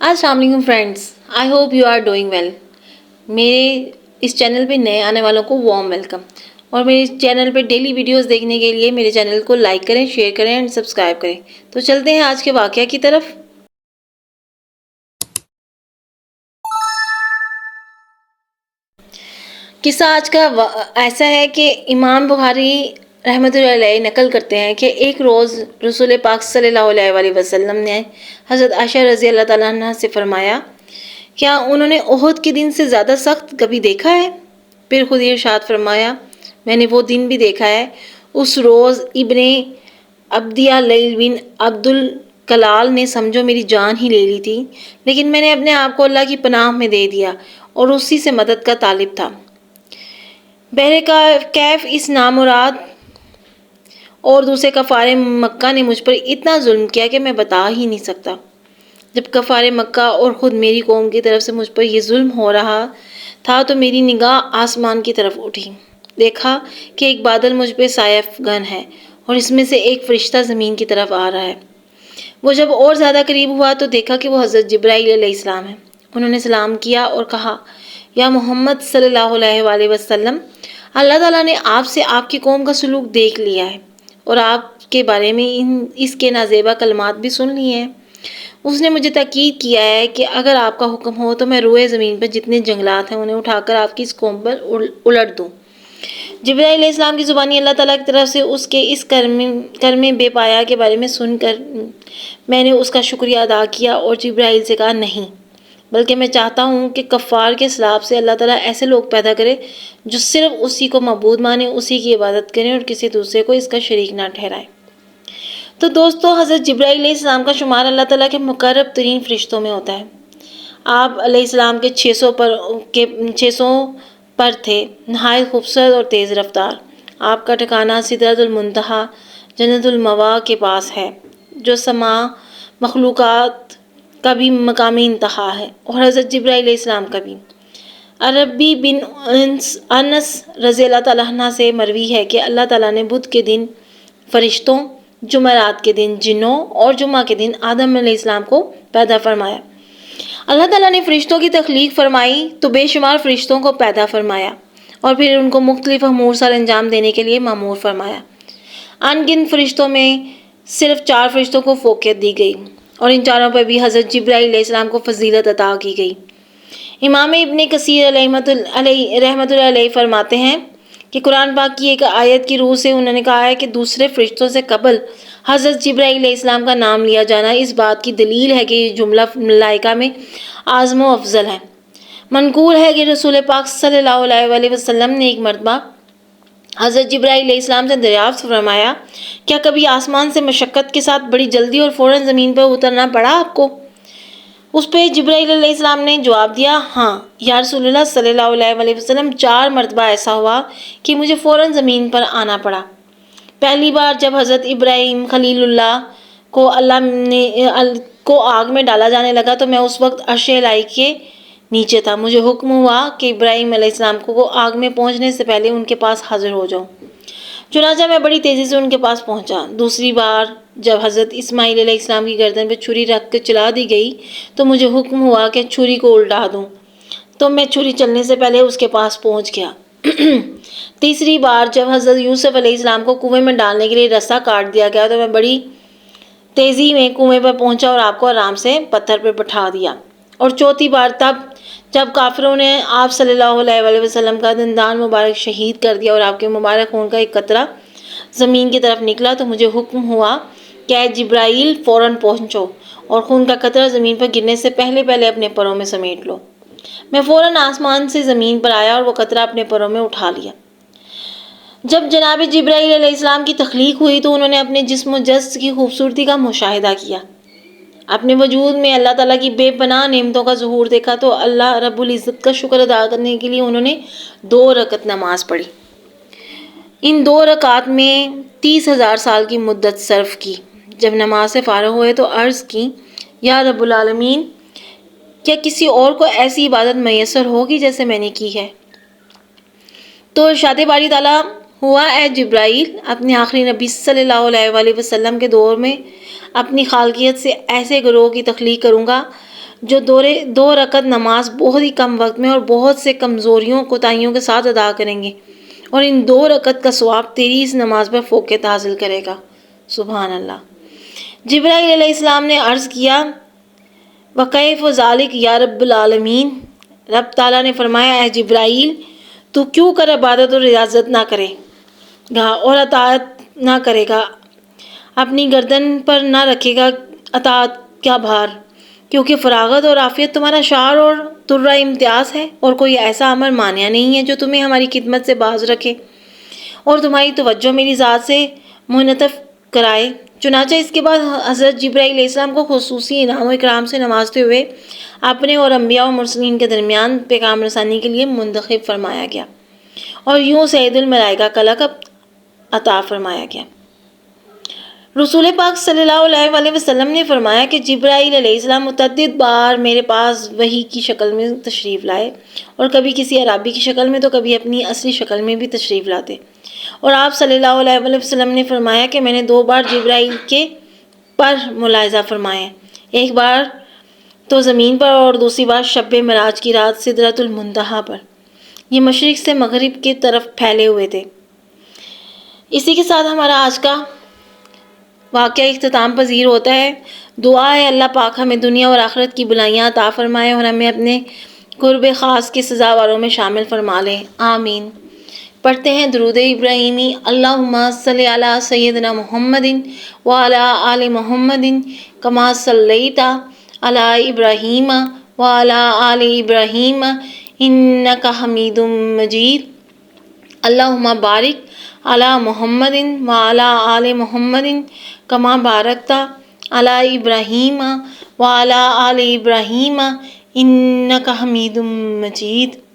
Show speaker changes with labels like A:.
A: السلام علیکم friends, I hope you are doing well. میرے اس چینل پہ نئے آنے والوں کو وارم ویلکم، اور میرے اس چینل پہ ڈیلی ویڈیوز دیکھنے کے لیے میرے چینل کو لائک کریں، شیئر کریں اینڈ سبسکرائب کریں۔ تو چلتے ہیں آج کے واقعہ کی طرف۔ قصہ آج کا ایسا ہے کہ امام بخاری رحمۃ اللہ علیہ نقل کرتے ہیں کہ ایک روز رسول پاک صلی اللہ علیہ وآلہ وسلم نے حضرت عائشہ رضی اللہ تعالیٰ عنہ سے فرمایا، کیا انہوں نے احد کے دن سے زیادہ سخت کبھی دیکھا ہے؟ پھر خود ہی ارشاد فرمایا، میں نے وہ دن بھی دیکھا ہے۔ اس روز ابن عبدیہ لیل بن عبد الکلال نے سمجھو میری جان ہی لے لی تھی، لیکن میں نے اپنے آپ کو اللہ کی پناہ میں دے دیا اور اسی سے مدد کا طالب تھا۔ کیف اس نامراد اور دوسرے کفار مکہ نے مجھ پر اتنا ظلم کیا کہ میں بتا ہی نہیں سکتا۔ جب کفار مکہ اور خود میری قوم کی طرف سے مجھ پر یہ ظلم ہو رہا تھا تو میری نگاہ آسمان کی طرف اٹھی، دیکھا کہ ایک بادل مجھ پہ سایہ افگن ہے اور اس میں سے ایک فرشتہ زمین کی طرف آ رہا ہے۔ وہ جب اور زیادہ قریب ہوا تو دیکھا کہ وہ حضرت جبرائیل علیہ السلام ہے۔ انہوں نے سلام کیا اور کہا، یا محمد صلی اللہ علیہ وآلہ وسلم، اللہ تعالیٰ نے آپ سے آپ کی قوم کا سلوک دیکھ لیا ہے اور آپ کے بارے میں اس کے نازیبا کلمات بھی سن لیے ہیں۔ اس نے مجھے تاکید کیا ہے کہ اگر آپ کا حکم ہو تو میں روئے زمین پر جتنے جنگلات ہیں انہیں اٹھا کر آپ کی اس قوم پر الٹ دوں۔ جبرائیل علیہ السلام کی زبانی اللہ تعالیٰ کی طرف سے اس کے اس کرم بے پایا کے بارے میں سن کر میں نے اس کا شکریہ ادا کیا اور جبرائیل سے کہا، نہیں، بلکہ میں چاہتا ہوں کہ کفار کے سلاب سے اللہ تعالیٰ ایسے لوگ پیدا کرے جو صرف اسی کو معبود مانے، اسی کی عبادت کریں اور کسی دوسرے کو اس کا شریک نہ ٹھہرائیں۔ تو دوستو، حضرت جبرائیل علیہ السلام کا شمار اللہ تعالیٰ کے مقرب ترین فرشتوں میں ہوتا ہے۔ آپ علیہ السلام کے 600 پر تھے، نہایت خوبصورت اور تیز رفتار۔ آپ کا ٹھکانہ سدرۃ المنتہا جنت المأویٰ کے پاس ہے، جو سماع مخلوقات کا بھی مقامی انتہا ہے، اور حضرت جبرائیل علیہ السلام کا بھی۔ عربی بن انس رضی اللہ تعالیٰ عنہ سے مروی ہے کہ اللہ تعالیٰ نے بدھ کے دن فرشتوں، جمعرات کے دن جنوں اور جمعہ کے دن آدم علیہ السلام کو پیدا فرمایا۔ اللہ تعالیٰ نے فرشتوں کی تخلیق فرمائی تو بے شمار فرشتوں کو پیدا فرمایا اور پھر ان کو مختلف امور سر انجام دینے کے لیے مأمور فرمایا۔ ان گنت فرشتوں میں صرف 4 فرشتوں کو فوقیت دی گئی اور ان چاروں پر بھی حضرت جبرائیل علیہ السلام کو فضیلت عطا کی گئی۔ امام ابن کثیر رحمۃ اللہ علیہ فرماتے ہیں کہ قرآن پاک کی ایک آیت کی روح سے انہوں نے کہا ہے کہ دوسرے فرشتوں سے قبل حضرت جبرائیل علیہ السلام کا نام لیا جانا اس بات کی دلیل ہے کہ یہ جملہ ملائکہ میں اعظم و افضل ہے۔ منقول ہے کہ رسول پاک صلی اللہ علیہ وآلہ وسلم نے ایک مرتبہ حضرت جبرائیل علیہ السلام سے دریافت فرمایا، کیا کبھی آسمان سے مشقت کے ساتھ بڑی جلدی اور فوراً زمین پر اترنا پڑا آپ کو؟ اس پہ جبرائیل علیہ السلام نے جواب دیا، ہاں یا رسول اللہ صلی اللہ علیہ وآلہ وسلم، 4 مرتبہ ایسا ہوا کہ مجھے فوراً زمین پر آنا پڑا۔ پہلی بار جب حضرت ابراہیم خلیل اللہ کو آگ میں ڈالا جانے لگا تو میں اس وقت عرش الہی کے نیچے تھا۔ مجھے حکم ہوا کہ ابراہیم علیہ السلام کو آگ میں پہنچنے سے پہلے ان کے پاس حاضر ہو جاؤں، چنانچہ میں بڑی تیزی سے ان کے پاس پہنچا۔ دوسری بار جب حضرت اسماعیل علیہ السلام کی گردن پہ چھری رکھ کر چلا دی گئی تو مجھے حکم ہوا کہ چھری کو الٹا دوں، تو میں چھری چلنے سے پہلے اس کے پاس پہنچ گیا۔ تیسری بار جب حضرت یوسف علیہ السلام کو کنویں میں ڈالنے کے لیے رسا کاٹ دیا گیا تو میں بڑی تیزی میں کنویں پر پہنچا اور آپ کو آرام سے پتھر پہ بٹھا دیا۔ اور چوتھی بار تب جب کافروں نے آپ صلی اللہ علیہ وآلہ وسلم کا دندان مبارک شہید کر دیا اور آپ کے مبارک خون کا ایک قطرہ زمین کی طرف نکلا تو مجھے حکم ہوا کہ اے جبرائیل، فوراً پہنچو اور خون کا قطرہ زمین پر گرنے سے پہلے اپنے پروں میں سمیٹ لو۔ میں فوراً آسمان سے زمین پر آیا اور وہ قطرہ اپنے پروں میں اٹھا لیا۔ جب جناب جبرائیل علیہ السلام کی تخلیق ہوئی تو انہوں نے اپنے جسم و جسد کی خوبصورتی کا مشاہدہ کیا، اپنے وجود میں اللہ تعالیٰ کی بے پناہ نعمتوں کا ظہور دیکھا، تو اللہ رب العزت کا شکر ادا کرنے کے لیے انہوں نے 2 رکعت نماز پڑھی۔ ان 2 رکعات میں 30,000 سال کی مدت صرف کی۔ جب نماز سے فارغ ہوئے تو عرض کی، یا رب العالمین، کیا کسی اور کو ایسی عبادت میسر ہوگی جیسے میں نے کی ہے؟ تو ارشاد باری تعالیٰ ہوا، اے جبرائیل، اپنے آخری نبی صلی اللہ علیہ وآلہ وسلم کے دور میں اپنی خالقیت سے ایسے گروہ کی تخلیق کروں گا جو دو رکعت نماز بہت ہی کم وقت میں اور بہت سے کمزوریوں کوتاہیوں کے ساتھ ادا کریں گے، اور ان 2 رکعت کا ثواب تیری اس نماز پر فوقیت حاصل کرے گا۔ سبحان اللہ۔ جبرائیل علیہ السلام نے عرض کیا، وَكَيْفَ ذَلِكَ یا رب العالمین؟ رب تعالیٰ نے فرمایا، اے جبرائیل، تو کیوں کر عبادت اور ریاضت نہ کرے گا اور اطاعت نہ کرے گا، اپنی گردن پر نہ رکھے گا اطاعت کا بھار، کیونکہ فراغت اور عافیت تمہارا شعار اور ترہ امتیاز ہے، اور کوئی ایسا امر مانع نہیں ہے جو تمہیں ہماری خدمت سے باز رکھے اور تمہاری توجہ میری ذات سے منحرف کرائے۔ چنانچہ اس کے بعد حضرت جبرائیل علیہ السلام کو خصوصی انعام و اکرام سے نوازتے ہوئے اپنے اور انبیاء و مرسلین کے درمیان پیغام رسانی کے لیے منتخب فرمایا گیا، اور یوں سید الملائکہ کا لقب عطا فرمایا گیا۔ رسول پاک صلی اللہ علیہ وسلم نے فرمایا کہ جبرائیل علیہ السلام متعدد بار میرے پاس وحی کی شکل میں تشریف لائے، اور کبھی کسی عرابی کی شکل میں تو کبھی اپنی اصلی شکل میں بھی تشریف لاتے، اور آپ صلی اللہ علیہ وسلم نے فرمایا کہ میں نے 2 بار جبرائیل کے پر ملاحظہ فرمائے، ایک بار تو زمین پر اور دوسری بار شب معراج کی رات سدرۃ المنتہا پر۔ یہ مشرق سے مغرب کی طرف پھیلے ہوئے تھے۔ اسی کے ساتھ ہمارا آج کا واقعہ اختتام پذیر ہوتا ہے۔ دعا ہے اللہ پاک ہمیں دنیا اور آخرت کی بھلائیاں عطا فرمائے اور ہمیں اپنے قرب خاص کے سزاواروں میں شامل فرما لے، آمین۔ پڑھتے ہیں درود ابراہیمی۔ اللہم صلی علی سیدنا محمد وعلی آل محمد کما صلیت علی ابراہیم وعلی آل ابراہیم انک حمید مجید۔ اللہم بارک علی محمد وعلی آل محمد کما بارکت علی ابراہیم وعلی آل ابراہیم انک حمید مجید۔